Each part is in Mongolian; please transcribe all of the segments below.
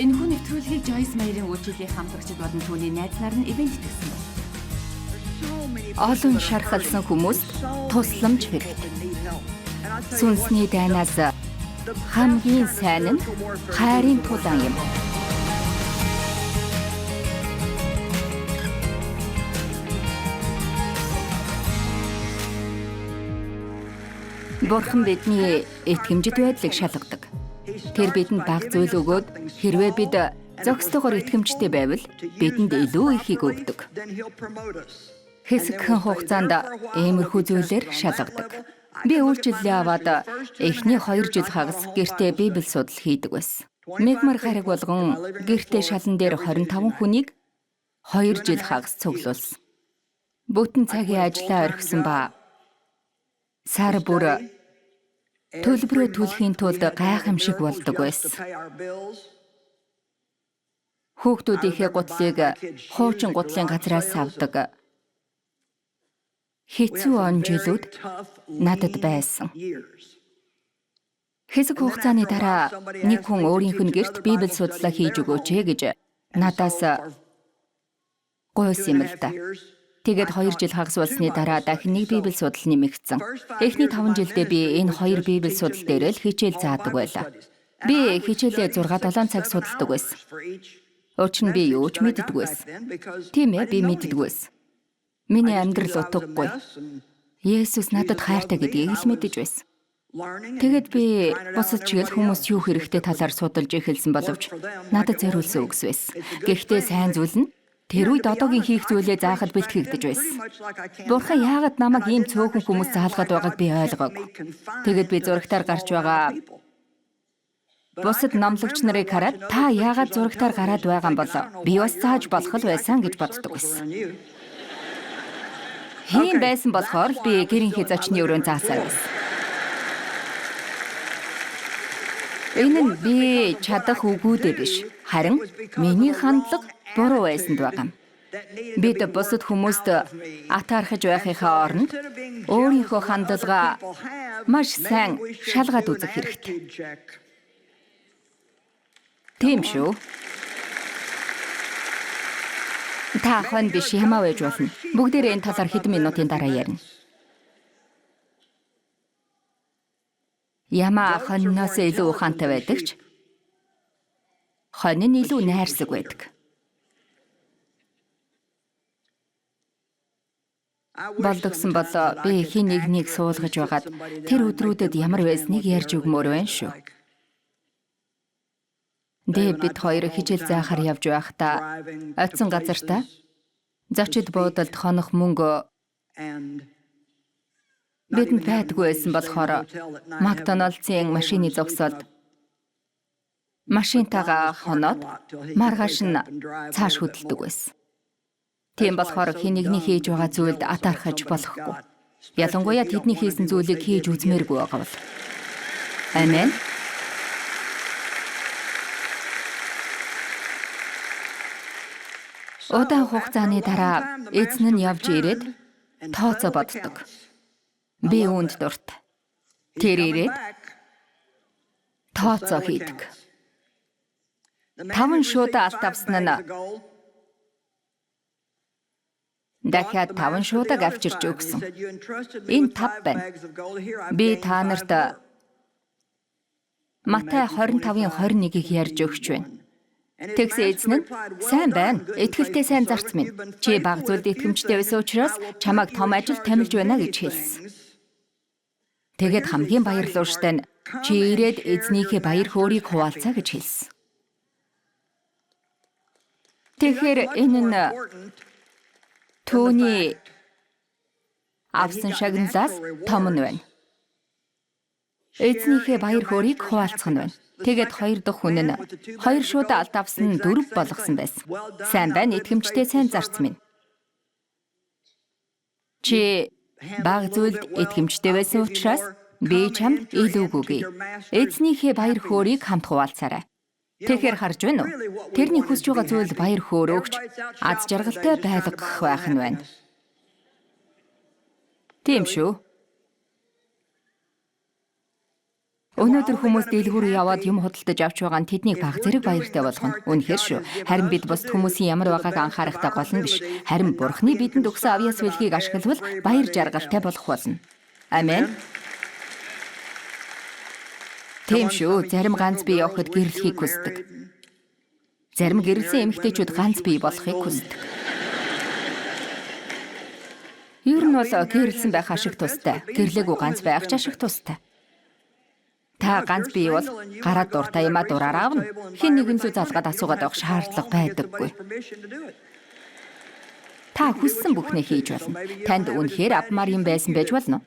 Энэхүү нэвтрүүлгийг Joyce Meyer-ийн үйлчлэлийн хамтрагчид болон түүний найз нар нь ивент хийсэн байна. Олон шархалсан хүмүүст тусламж хэрэгтэй. Сүнсний дайнаас хамгийн сайн нь хайрын тулаан юм. Бурхан бидний итгэмжит байдлыг шалгадаг. Тэр бидэнд бага зүйл өгөөд хэрвээ бид зохистойгоор итгэмжтэй байвал бидэнд илүү ихийг өгдөг. Хэсэгхэн хугацаанд иймэрхүү зүйлээр шалгадаг. Би үйлчлэлээ аваад эхний 2 жил хагас гэртээ Библи судал хийдэг байсан. Мегмар гараг болгон гэртээ шалан дээр 25 хүнийг 2 жил хагас цуглуулсан. Бүтэн цагийн ажлаа орхисон ба сар бүр төлбөрөө төлөхийн тулд гайхамшиг болдог байсан. Хүүхдүүдийнхээ гутлыг хуучин гутлын газраас авдаг. Хэцүү он жилүүд надад байсан. Хэсэг хугацааны дараа нэг хүн өөрийнх нь гэрт Библи судлаа хийж өгөөч гэж надаас гуйсан юм л да. Тэгээд 2 жил хагас болсны дараа дахин нэг Библи судал нэмэгдсэн. Эхний 5 жилдээ би энэ 2 Библи судал дээр л хичээл заадаг байлаа. Би хичээлээ 6-7 цаг судалдаг байсан. Учир нь би юу ч мэддэггүй байсан. Тийм ээ, би мэддэггүй байсан. Миний амьдрал утгагүй. Есүс надад хайртай гэдгийг л мэдэж байсан. Тэгэд би бусад чигээр хүмүүс юу хэрэгтэй талаар судалж эхэлсэн боловч надад зориулсан үгс байсан. Гэхдээ сайн зүйл нь тэр үед одоогийн хийх зүйлээ заахад бэлтгэгдэж байсан. Бурхан яагаад намайг ийм цөөхөн хүмүүс заалгаад байгааг би ойлгоогүй. Тэгэд би зурагтаар гарч байгаа бусад номлогч нарыг хараад та яагаад зурагтаар гараад байгаа юм бол би бас зааж болох л байсан гэж боддог байсан. Хийн байсан болохоор би гэрийнхээ зочны өрөөнд заасаар байсан. Энэ нь би чадах үгүүдээ биш, харин миний хандлага буруу байсанд байгаа юм. Бид бусад хүмүүст атаархаж байхынхаа оронд өөрийнхөө хандлагаа маш сайн шалгаад үзэх хэрэгтэй. Тийм шүү. Та хон биш ямаа байж болно. Бүгдээрээ энэ талаар хэдэн минутын дараа ярина. Ямаа хонноос илүү ухаантай байдаг ч хонь нь илүү найрсаг байдаг. Болдогсон бол би хин нэгнийг суулгаж байгаад тэр өдрүүдэд ямар байсныг ярьж өгмөр байна шүү. Дэвид хоёр хичээл заахаар явж байхдаа оцсон газартаа зочид буудалд хонох мөнгө бидэнд байдгүй байсан болохоор Макдоналдсын машины зогсоолд машинтайгаа хоноод маргааш нь цааш хөдөлдөг байсан. Тийм болохоор хин нэгний хийж байгаа зүйлд атаархаж болохгүй. Ялангуяа тэдний хийсэн зүйлийг хийж үзмээргүй байгаа бол. Амен. Удаан хугацааны дараа эзэн нь явж ирээд тооцоо боддог. Би үүнд дуртай. Тэр ирээд тооцоо хийдэг. 5 шуудаа алт авсан нь дахиад 5 шуудааг авчирч өгсөн. Энэ 5 байна. Би та нарт Матай 25-ын 21-ийг ярьж өгч байна. Тэгсэн эзэн нь сайн байна. Итгэлтэй сайн зарц минь. Чи бага зүйлд итгэмжтэй байсан учраас чамайг том ажил томилж байна гэж хэлсэн. Тэгэд хамгийн баярлууштай нь чи ирээд эзнийхээ баяр хөөргийг хуваалцаа гэж хэлсэн. Тэгэхээр энэ нь түүний авсан шагналаас том нь байна. Эзнийхээ баяр хөөргийг хуваалцах нь байна. Тэгээд 2 дахь хүн нь 2 шуудаа алт авсан нь 4 болгосон байсан. Сайн байна, итгэмжтэй сайн зарц минь. Чи бага зүйлд итгэмжтэй байсан учраас би чамд илүү өгье. Эзнийхээ баяр хөөргийг хамт хуваалцаарай. Тэгэхээр харж байна уу? Тэрний хүсэж байгаа зүйл баяр хөөр өгч аз жаргалтай байлгах байх нь байна. Тийм шүү. Өнөөдөр хүмүүс дэлгүүр яваад юм худалдаж авч байгаа нь тэднийг баг зэрэг баяртай болгоно. Үнэхээр шүү. Харин бид бусд хүмүүсийн ямар байгааг анхаарахтай гол нь биш. Харин Бурхны бидэнд өгсөн авьяас бэлгийг ашиглавал баяр жаргалтай болох болно. Амен. Тийм шүү. Зарим ганц бие явахад гэрлэхийг хүсдэг. Зарим гэрэлсэн эмэгтэйчүүд ганц бие болохыг хүсдэг. Ер нь бол гэрэлсэн байх ашиг тустай. Гэрлээгүй ганц байх ч ашиг тустай. Та ганц бие бол гараад дуртай юмаа дураараа авна. Хэн нэгэн зүй залгаад асуугаад авах шаардлага байдаггүй. Та хүссэн бүхнээ хийж болно. Танд үнэхээр авмаар юм байсан байж болно.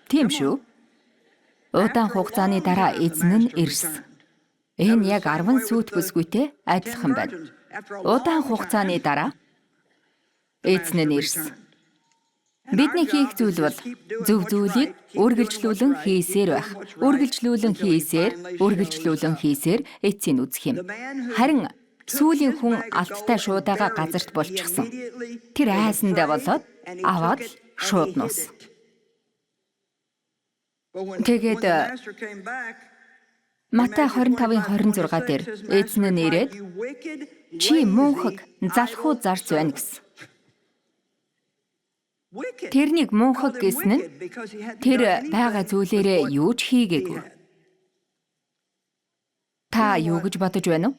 Тийм шүү. Удаан хугацааны дараа эзэн нь ирсэн. Энэ яг 10 сүйт бүсгүйтэй адилхан байна. Удаан хугацааны дараа эзэн нь ирсэн. Бидний хийх зүйл бол зөв зүйлийг үргэлжлүүлэн хийсээр байх. Үргэлжлүүлэн хийсээр эцсийг үзэх юм. Харин сүүлийн хүн алттай шуудаага газарт болчихсон. Тэр айсандаа болоод аваад шууд нуусан. Тэгээд Матай 25:26 дээр эзэн нь ирээд чи мөнхөг залхуу зарц байна гэсэн. Тэрнийг мөнхөг гэсэн нь тэр байгаа зүйлээрээ юу ч хийгээгүй. Та юу гэж бодож байна уу?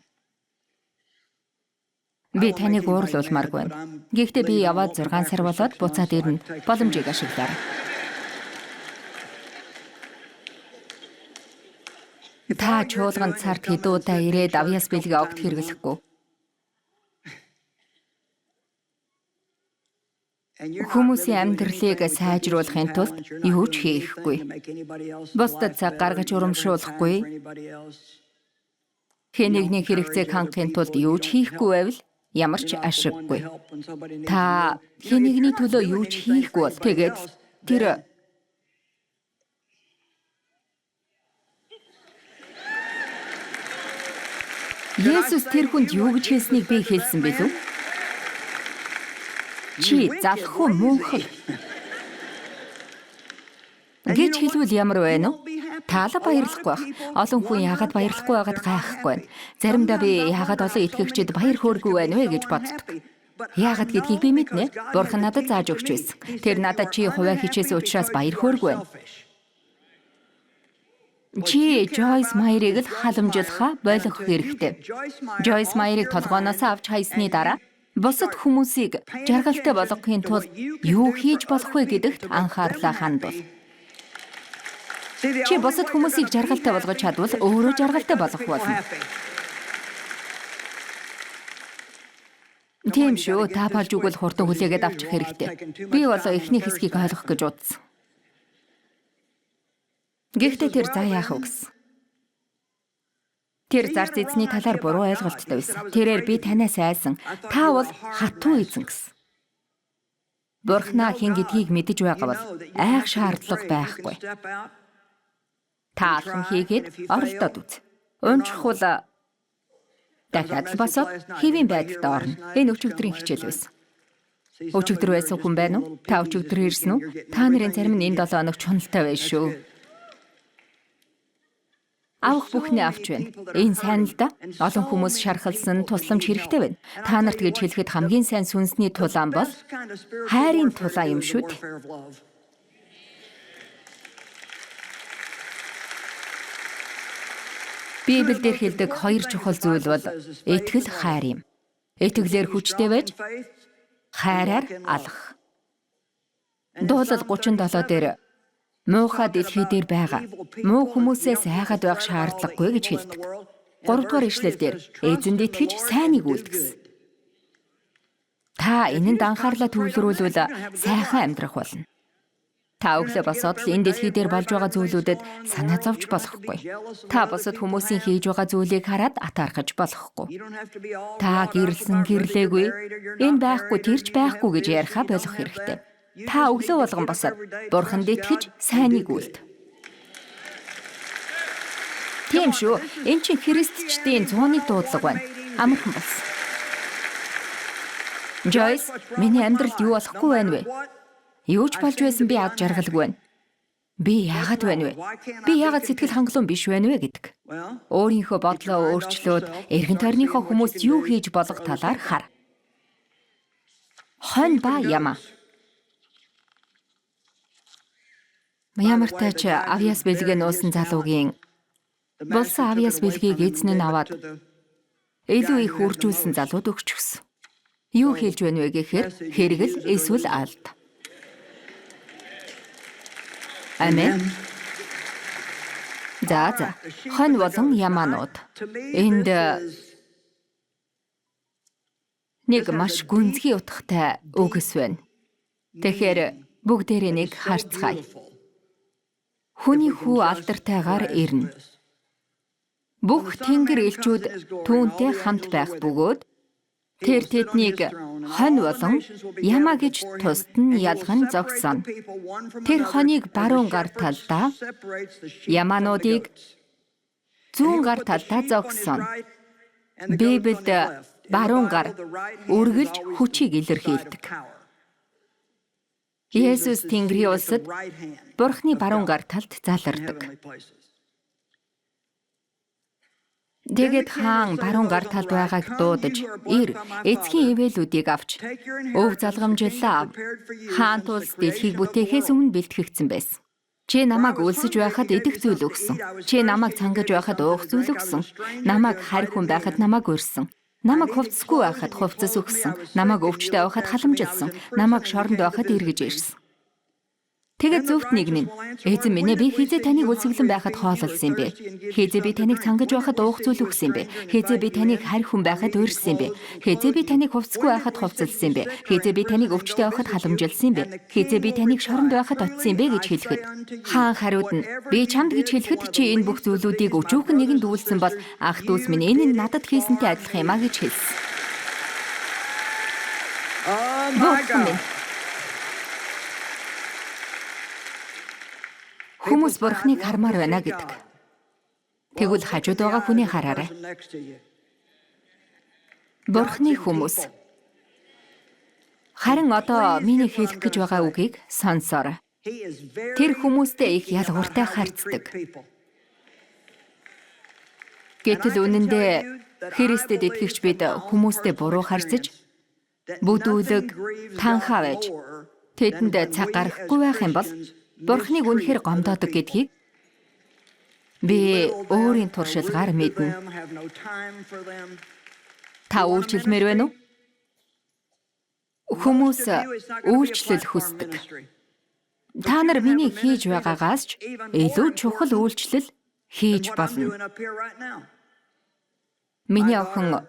Би таныг уурлуулмааргүй байна. Гэхдээ би яваад 6 сар болоод буцаад ирнэ. Боломжийг ашиглаарай. Та чуулганд царт хэдэн удаа ирээд авьяас бэлгээ огт хэрэглэхгүй. Хүмүүсийн амьдралыг сайжруулахын тулд юу ч хийхгүй. Бусдад цаг гаргаж урамшуулахгүй. Хэн нэгний хэрэгцээг хангахын тулд юу ч хийхгүй байвал ямар ч ашиггүй. Та хэн нэгний төлөө юу ч хийхгүй бол тэгээд тэр Есүс тэр хүнд юу гэж хэлснийг би хэлсэн билүү? Чи залхуу мөнхөг гэж хэлвэл ямар байна вэ? Таалаг баярлахгүй байх. Олон хүн яагаад баярлахгүй байгаад гайхахгүй байна. Заримдаа би яагаад олон итгэгчид баяр хөөргүй байна вэ гэж боддог. Яагаад гэдгийг би мэднэ. Бурхан надад зааж өгч байсан. Тэр надад чи хувиа хичээсэн учраас баяр хөөргүй байна. Чи Жойс Майерыг л халамжлахаа болох хэрэгтэй. Жойс Майерыг толгооноос авч хайсны дараа бусад хүмүүсийг жаргалтай болгохын тулд юу хийж болох вэ гэдэгт анхаарлаа хандуул. Чи бусад хүмүүсийг жаргалтай болгож чадвал өөрөө жаргалтай болох болно. Тийм шүү, та болж үгэл хурдан хүлээгээд авчих хэрэгтэй. Би бол эхний хэсгийг ойлгох гэж утсан. Гэхдээ тэр заа яах вэ гэсэн. Тэр зарц эзний талаар буруу ойлголттой байсан. Тэрээр би танаас айсан. Та бол хатуу эзэн гэсэн. Бурхнаа хэн гэдгийг мэдэж байгаа бол айх шаардлага байхгүй. Та алхан хийгээд оролдоод үз. Унжихуул дахиад л босоод хэвийн байдалд орно. Энэ өчигдрийн хичээл байсан. Өчигдөр байсан хүн байна уу? Та өчигдөр ирсэн үү? Та нарын зарим нь энэ 7 хоног чуналтай байж шүү. Авах бүхнээ авч байна. Энэ сайн л да. Олон хүмүүс шархалсан тусламж хэрэгтэй байна. Та нарт гэж хэлэхэд хамгийн сайн сүнсний тулаан бол хайрын тулаан юм шүү дээ. Библиэлд хэлдэг хоёр чухал зүйл бол итгэл, хайр юм. Итгэлээр хүчтэй байж хайраар алах. Дуулал 37 дээр муухай дэлхий дээр байгаа муу хүмүүсээс айгаад байх шаардлагагүй гэж хэлдэг. 3 дугаар ишлэл дээр эзэнд итгэж сайныг үлдгэсэн. Та энэнд анхаарлаа төвлөрүүлвэл сайхан амьдрах болно. Та өглөө босоод л энэ дэлхий дээр болж байгаа зүйлүүдэд санаа зовж болохгүй. Та бусад хүмүүсийн хийж байгаа зүйлийг хараад атаархаж болохгүй. Та гэрэлсэн гэрлээгүй, энэ байхгүй тэрч байхгүй гэж яриахаа болох хэрэгтэй. Та өглөө болгон босоод Бурханд итгэж сайныг үлд. Тийм шүү. Энэ чинь христчдийн 100-ны дуудлага байна. Амархан болсон. Жойс, миний амьдралд юу болохгүй байна вэ? Юу ч болж байсан би ад жаргалгүй байна. Би яагаад байна вэ? Би яагаад сэтгэл хангалуун биш байна вэ гэдэг. Өөрийнхөө бодлоо өөрчлөөд эргэн тойрныхоо хүмүүст юу хийж болох талаар хар. Хонь ба яма. Ямартай ч авьяас бэлгээ нуусан залуугийн болсон авьяас бэлгийг эзэн нь аваад илүү их үржүүлсэн залууд өгчихсөн. Юу хэлж байна вэ гэхээр хэрэгэл эсвэл алд. Амен. За. Хонь болон ямаанууд. Энд нэг маш гүнзгий утгатай үгс байна. Тэгэхээр бүгдээрээ нэг харцгаая. Хүний хүү алдарттайгаар ирнэ. Бүх тэнгэр элчүүд түүнтэй хамт байх бөгөөд тэр тэднийг хонь болон яма гэж тусад нь ялган зогсооно. Тэр хоньыг баруун гар талдаа, ямаануудыг зүүн гар талдаа зогсооно. Библиэд баруун гар үргэлж хүчийг илэрхийлдэг. Есүс Тэнгэрийн улсад Бурхны баруун гар талд залардаг. Тэгээд хаан баруун гар талд байгааг дуудаж, ир эцгийн ивэлүүдийг авч өв залгамжлаа. Хаан тулс дэлхийг бүтээхээс өмнө бэлтгэгдсэн байсан. Чи намайг өлсөж байхад идэх зүйл өгсөн. Чи намайг цангаж байхад уух зүйл өгсөн. Намайг харь хүн байхад намайг урьсан. Намайг хувцсгүй байхад хувцас өгсөн. Намайг өвчтэй байхад халамжилсан. Намайг шоронд байхад эргэж ирсэн. Тэгээд зөвхт нэг нь эзэн минь би хизээ таныг үлсгэлэн байхад хоололсон юм бэ? Хизээ би таныг цангаж байхад уух зүйл өгсөн юм бэ? Хизээ би таныг харь хүн байхад урьсан юм бэ? Хизээ би таныг хувцсгүй байхад хувцалсан юм бэ? Хизээ би таныг өвчтэй байхад халамжилсан юм бэ? Хизээ би таныг шоронд байхад очсон юм бэ гэж хэлэхэд хаан хариуд нь би чамд гэж хэлэхэд чи энэ бүх зүйлүүдийг өчүүхэн нэгэнд дүүлсэн бол ах дүүс минь энэ нь надад хийсэнтэй адилхан юм а гэж хэлсэн. Бурхан минь. Хүмүүс Бурхныг хармаар байна гэдэг. Тэгвэл хажууд байгаа хүнийг хараарай. Бурхны хүмүүс. Харин одоо миний хэлэх гэж байгаа үгийг сонсоорой. Тэр хүмүүстэй их ялгууртай харьцдаг. Гэтэл үнэндээ Христэд итгэгч бид хүмүүстэй буруу харьцаж, бүдүүлэг, танхаа байж, тэдэнд цаг гаргахгүй байх юм бол Бурхныг үнэхээр гомдоодог гэдгийг би өөрийн туршилгаар мэднэ. Та үйлчлэмээр байна уу? Хүмүүс үйлчлэл хүсдэг. Та нар миний хийж байгаагаас ч илүү чухал үйлчлэл хийж болно. Миний охин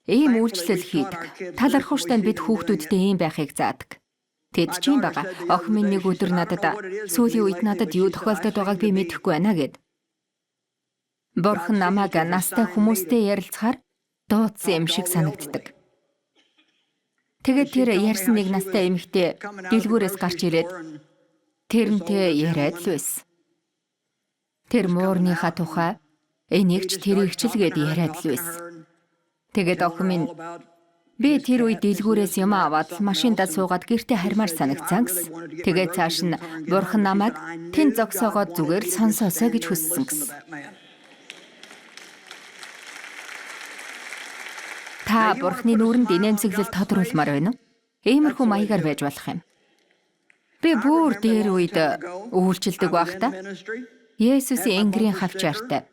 ийм үйлчлэл хийдэг. Талархууштай бид хүүхдүүдтэй ийм байхыг заадаг. Тэд ч юм байгаа. Охин минь нэг өдөр надад сүүлийн үед надад юу тохиолдоод байгааг би мэдэхгүй байна гэд. Бурхан намайг настай хүмүүстэй ярилцахаар дуудсан юм шиг санагддаг. Тэгээд тэр ярьсан нэг настай эмэгтэй дэлгүүрээс гарч ирээд тэрнтэй яриад л байсан. Тэр муурныхаа тухай энийг ч тэрийг ч л гээд яриад л байсан. Тэгээд охин минь би тэр үед дэлгүүрээс юм аваад машиндаа суугаад гэртээ хармаар санагцсан гэсэн. Тэгээд цааш нь Бурхан намайг тэнд зогсоогоод зүгээр л сонсоосоо гэж хүссэн гэсэн. Та Бурханы нүрэнд инээмсэглэл тодруулмаар байна уу? Иймэрхүү маягаар байж болох юм. Би бүр дээр үед үйлчилдэг байхдаа Есүсийн энгэрийн хавчаартай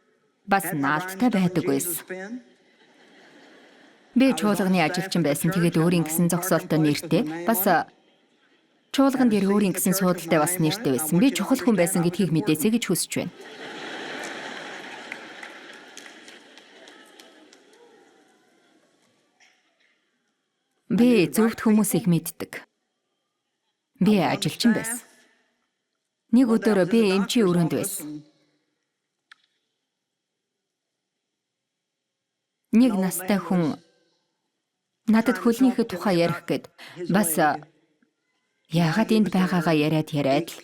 бас наалттай байдаг байсан. Би чуулганы ажилчин байсан. Тэгээд өөрийн гэсэн зогсоолтой нэртэй бас чуулган дээр өөрийн гэсэн суудалтай бас нэртэй байсан. Би чухал хүн байсан гэдгийг мэдээсэй гэж хүсэж байна. Би зөвхт хүмүүсийг мэддэг. Би ажилчин байсан. Нэг өдөр би эмчийн өрөөнд байсан. Нэг настай хүн надад хөлнийхээ тухай ярих гээд бас яагаад энд байгаагаа яриад л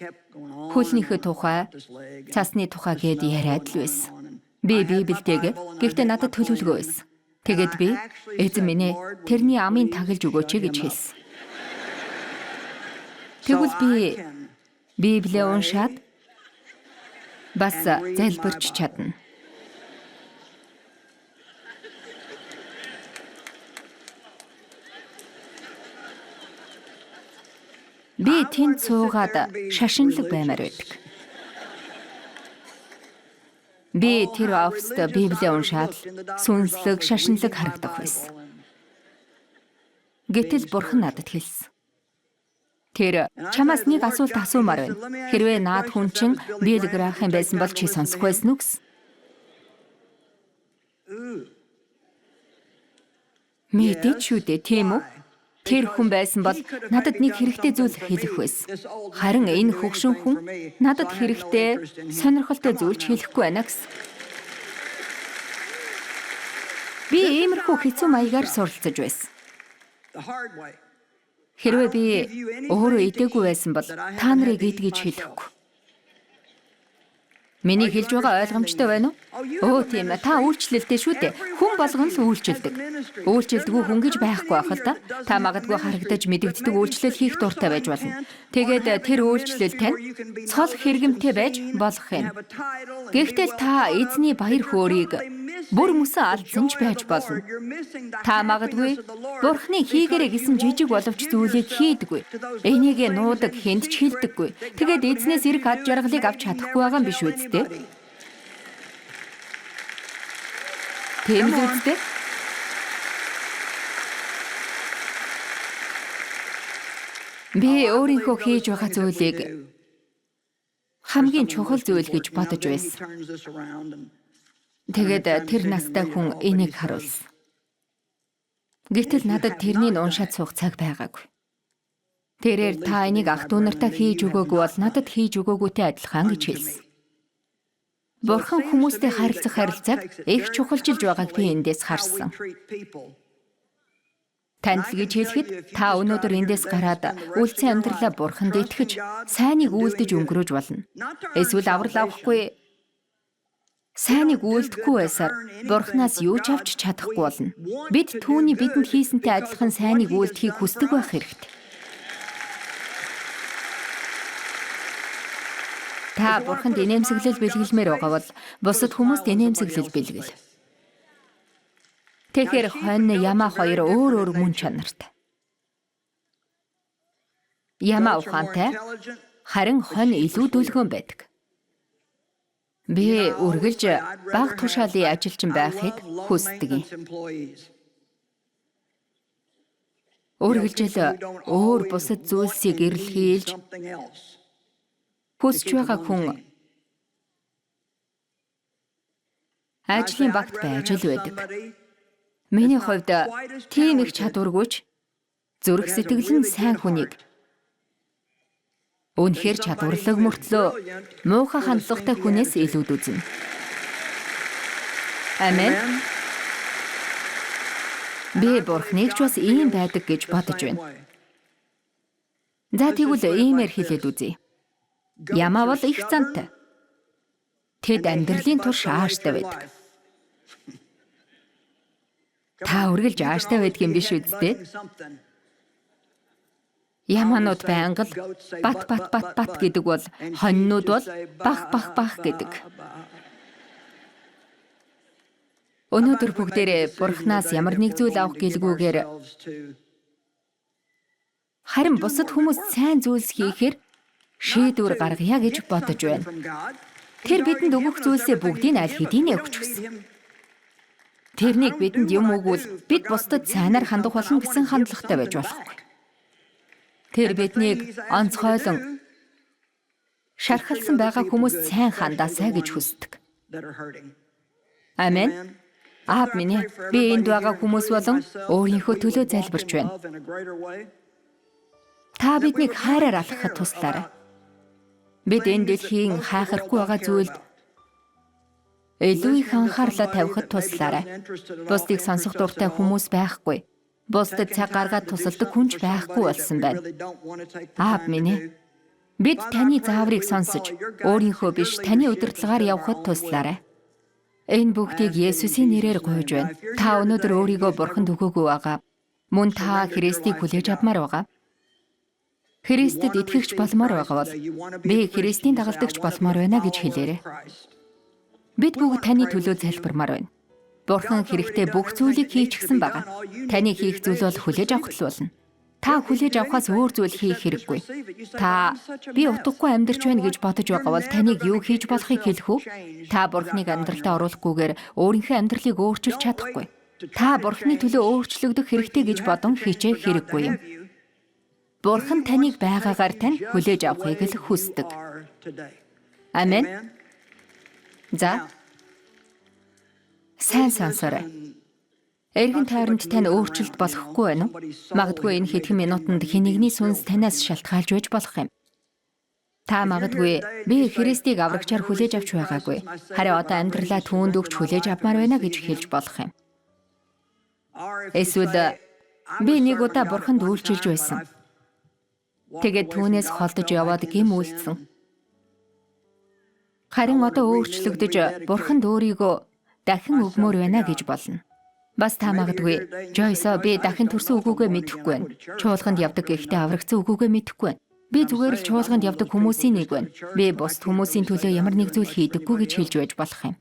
хөлнийхээ тухай, цасны тухай гээд яриад л байсан. Би Библиэд гэхдээ надад төлөвлөгөө байсан. Тэгээд би эзэн минь тэрний амын таглаж өгөөч гэж хэлсэн. Тэгвэл би Библийг уншаад бас залбирч чадна. Би тэнд суугаад шашинлаг баймаар байдаг. Би тэр оффист Библийг уншаад сүнслэг, шашинлаг харагдах байсан. Гэтэл Бурхан надад хэлсэн. Тэр чамаас нэг асуулт асуумаар байна. Хэрвээ наад хүн чинь Билл Грэхэм байсан бол чи сонсох байсан уу гэсэн. Мэдээч шүү дээ, тийм үү? Тэр хүн байсан бол надад нэг хэрэгтэй зүйл хэлэх байсан. Харин энэ хөгшин хүн надад хэрэгтэй, сонирхолтой зүйлч хэлэхгүй байна гэсэн. Би иймэрхүү хэцүү маягаар суралцаж байсан. Хэрвээ би өөрөө идээгүй байсан бол та нарыг идгийж хэлэхгүй. Миний хэлж байгаа ойлгомжтой байна уу? Тийм ээ, та үйлчлэлтэй шүү дээ. Хүн болгон л үйлчилдэг. Үйлчилдэггүй хүн гэж байхгүй байх л да. Та магадгүй харагдаж мэдэгддэг үйлчлэл хийх дуртай байж болно. Тэгээд тэр үйлчлэл тань цол хэрэгэмтэй байж болох юм. Гэхдээ та эзний баяр хөөргийг бүр мөсөн алдсан ч байж болно. Та магадгүй Бурхны хийгээрэй гэсэн жижиг боловч зүйлийг хийдэггүй. Энийг нуудаг, хэнд ч хэлдэггүй. Тэгээд эзнээс ирэх ад жаргалыг авч чадахгүй байгаа юм биш үү? Тийм л үстэй. Би өөрийнхөө хийж байгаа зүйлийг хамгийн чухал зүйл гэж бодож байсан. Тэгээд тэр настай хүн энийг харуулсан. Гэтэл надад тэрнийг уншаад суух цаг байгаагүй. Тэрээр та энийг ах дүү нартаа хийж өгөөгүй бол надад хийж өгөөгүйтэй адилхан гэж хэлсэн. Бурхан хүмүүстэй харилцах харилцааг их чухалчилж байгааг би эндээс харсан. Танд л гэж хэлэхэд та өнөөдөр эндээс гараад үлцэн амьдралаа Бурханд итгэж, сайныг үйлдэж өнгөрөөж болно. Эсвэл аврал авахгүй, сайныг үйлдэхгүй байсаар Бурханаас юу ч авч чадахгүй болно. Бид түүний бидэнд хийсэнтэй адилхан сайныг үйлдэхийг хүсдэг байх хэрэгтэй. Та Бурханд инээмсэглэл бэлгэлмээр байгаа бол бусад хүмүүст инээмсэглэл бэлгэл. Тэгэхээр хонь Яма хоёр өөр мөн чанартай. Яма ухаантай, харин хонь илүү дүлгөөн байдаг. Би үргэлж бага тушаалын ажилчин байхыг хүсдэг юм. Үргэлжил өөр бусад зүйлсийг эрэлхийлж хүсэж байгаа хүн ажлын багт байж л байдаг. Миний хувьд тийм их чадваргүйч зүрх сэтгэл нь сайн хүнийг үнэхээр чадварлаг мөртлөө муухай хандлагатай хүнээс илүүд үзнэ. Амен. Би Бурхныг ч бас ийм байдаг гэж бодож байна. За тэгвэл иймэр хэлээд үзье. Яма бол их зантай. Тэд амьдралын турш ааштай байдаг. Та үргэлж ааштай байдаг юм биш үсттэй? Яманууд байнга л бат гэдэг бол хоньнууд бол бах гэдэг. Өнөөдөр бүгдээрээ Бурханаас ямар нэг зүйл авах гэлгүйгээр харин бусад хүмүүс сайн зүйлс хийхээр шийдвэр гаргая гэж бодож байна. Тэр бидэнд өгөх зүйлсээ бүгдийг аль хэдийнэ өгч гисэн. Тэрнийг бидэнд юм өгвөл бид бусдад сайнаар хандах болно гэсэн хандлагатай байж болохгүй. Тэр биднийг онцгойлон шархалсан байгаа хүмүүс сайн хандаасаа гэж хүсдэг. Амен. Аав минь, би энд байгаа хүмүүс болон өөрийнхөө төлөө залбирч байна. Та биднийг хайраар алхахад туслаарай. Бид энэ дэлхийн хайхрахгүй байгаа зүйлд илүү их анхаарлаа тавихад туслаарай. Бусдыг сонсох дуртай хүмүүс байхгүй. Бусдад цаг гаргаад тусалдаг хүнч байхгүй болсон байна. Аав минь, бид таны зааврыг сонсож, өөрийнхөө биш таны удирдлагаар явхад туслаарай. Энэ бүгдийг Есүсийн нэрээр гуйж байна. Та өнөөдөр өөрийгөө Бурханд өгөөгүй байгаа. Мөн та Христийг хүлээж авмаар байгаа. Христэд итгэгч болмоор байгаа бол би Христийн дагалдагч болмоор байна гэж хэлээрэй. Бид бүгд таны төлөө залбирмаар байна. Бурхан хэрэгтэй бүх зүйлийг хийчихсэн байгаа. Таны хийх зүйл бол хүлээж авах л болно. Та хүлээж авахаас өөр зүйл хийх хэрэггүй. Та би утгагүй амьдарч байна гэж бодож байгаа бол таныг юу хийж болохыг хэлэх үү? Та Бурханыг амьдралдаа оруулахгүйгээр өөрийнхөө амьдралыг өөрчилж чадахгүй. Та Бурханы төлөө өөрчлөгдөх хэрэгтэй гэж бодон хичээх хэрэггүй юм. Бурхан таныг байгаагаар тань хүлээж авахыг л хүсдэг. Амен. За. Сайн сонсоорой. Эргэн тойронд тань өөрчлөлт болохгүй байна уу? Магадгүй энэ хэдхэн минутанд хэнийгний сүнс танаас шалтгаалж байж болох юм. Та магадгүй би Христийг аврагчаар хүлээж авч байгаагүй. Харин одоо амьдралаа түүнд өгч хүлээж авмаар байна гэж хэлж болох юм. Эсвэл би нэг удаа Бурханд үйлчилж байсан. Тэгээд түүнээс холдож яваад гэм үйлдсэн. Харин одоо өөрчлөгдөж Бурханд өөрийгөө дахин өгмөр байна гэж болно. Бас та магадгүй Жойсо би дахин төрсөн үгүйгээ мэдэхгүй байна. Чуулганд явдаг гэхдээ аврагцсан үгүйгээ мэдэхгүй байна. Би зүгээр л чуулганд явдаг хүмүүсийн нэг байна. Би бусд хүмүүсийн төлөө ямар нэг зүйл хийдэггүй гэж хэлж байж болох юм.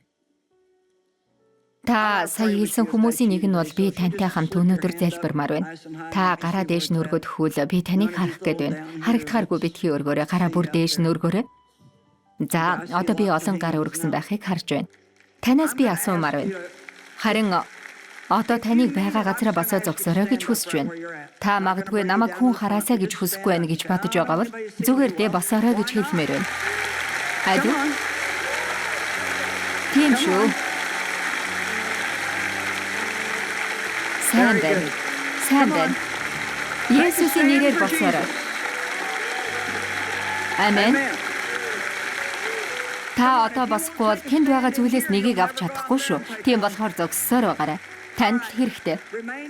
Та сая хэлсэн хүмүүсийн нэг нь бол би тантай хамт өнөөдөр залбирмаар байна. Та гараа дээш нь өргөд хөл би таныг харах гээд байна. Харагдахааргүй битгий өргөөрэй. Гараа бүр дээш нь өргөөрэй. За, одоо би олон гар өргөсөн байхыг харж байна. Танаас би асуумаар байна. Харин одоо таныг байгаа газараа босоо зогсоорой гэж хүсэж байна. Та магадгүй намайг хүн хараасаа гэж хүсэхгүй байна гэж бодож байгаа бол зүгээр дээ босоорой гэж хэлмээр байна. Хайд. Тийм шүү. Сайн байна. Сайн байна. Есүсийн нэрээр босоорой. Амен. Та одоо босхгүй бол тэнд байгаа зүйлээс нэгийг авч чадахгүй шүү. Тийм болохоор зогссоор байгаарай. Танд л хэрэгтэй.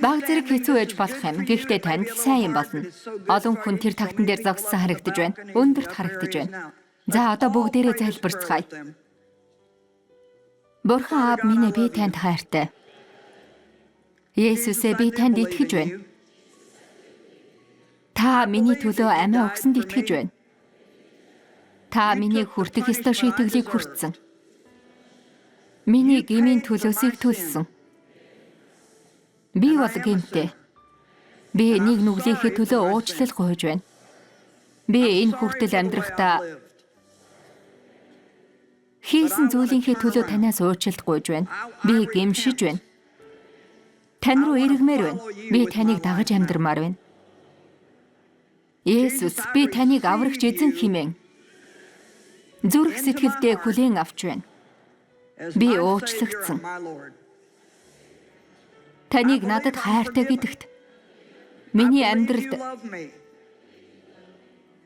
Баг зэрэг хэцүү байж болох юм. Гэхдээ танд л сайн юм болно. Олон хүн тэр тагтан дээр зогссон харагдаж байна. Өндөрт харагдаж байна. За одоо бүгдээрээ залбирцгаая. Бурхан аав минь ээ би танд хайртай. Есүсээ би танд итгэж байна. Та миний төлөө амиа өгсөнд итгэж байна. Та миний хүртэх ёстой шийтгэлийг хүртсэн. Миний гмийн төлөөсийг төлсөн. Би бол гэмтэй. Би нэг нүглийнхээ төлөө уучлал гуйж байна. Би энэ хүртэл амьдрахдаа хийсэн зүйлийнхээ төлөө танаас уучлалт гуйж байна. Би гэмшиж байна. Тань руу эргэмээр байна. Би таныг дагаж амьдрмаар байна. Есүс, би таныг аврагч эзэн хэмээн зүрх сэтгэлдээ хүлээн авч байна. Би уучлагдсан. Таныг надад хайртай гэдэгт миний амьдралд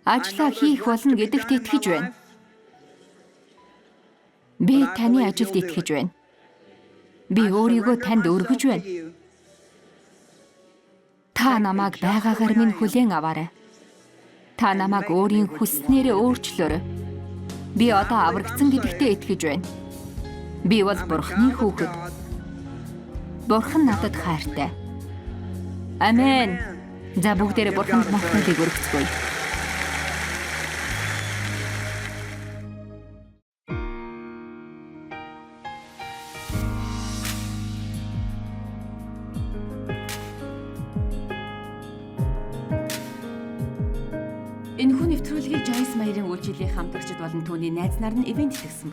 ажлаа хийх болно гэдэгт итгэж байна. Би таны ажилд итгэж байна. Би өөрийгөө танд өргөж байна. Та намайг байгаагаар минь хүлээн аваарай. Та намайг өөрийн хүснээрээ өөрчлөөрэй. Би одоо аврагдсан гэдэгтээ итгэж байна. Би бол Бурханы хүүхэд. Бурхан надад хайртай. Амен. За бүгдээрээ Бурханд магтаалыг өргөцгөөе. Энэхүү нэвтрүүлгийг Joyce Meyer-ийн үйлчилгээ хамтрагчид болон түүний найз нар нь ивент хийсэн.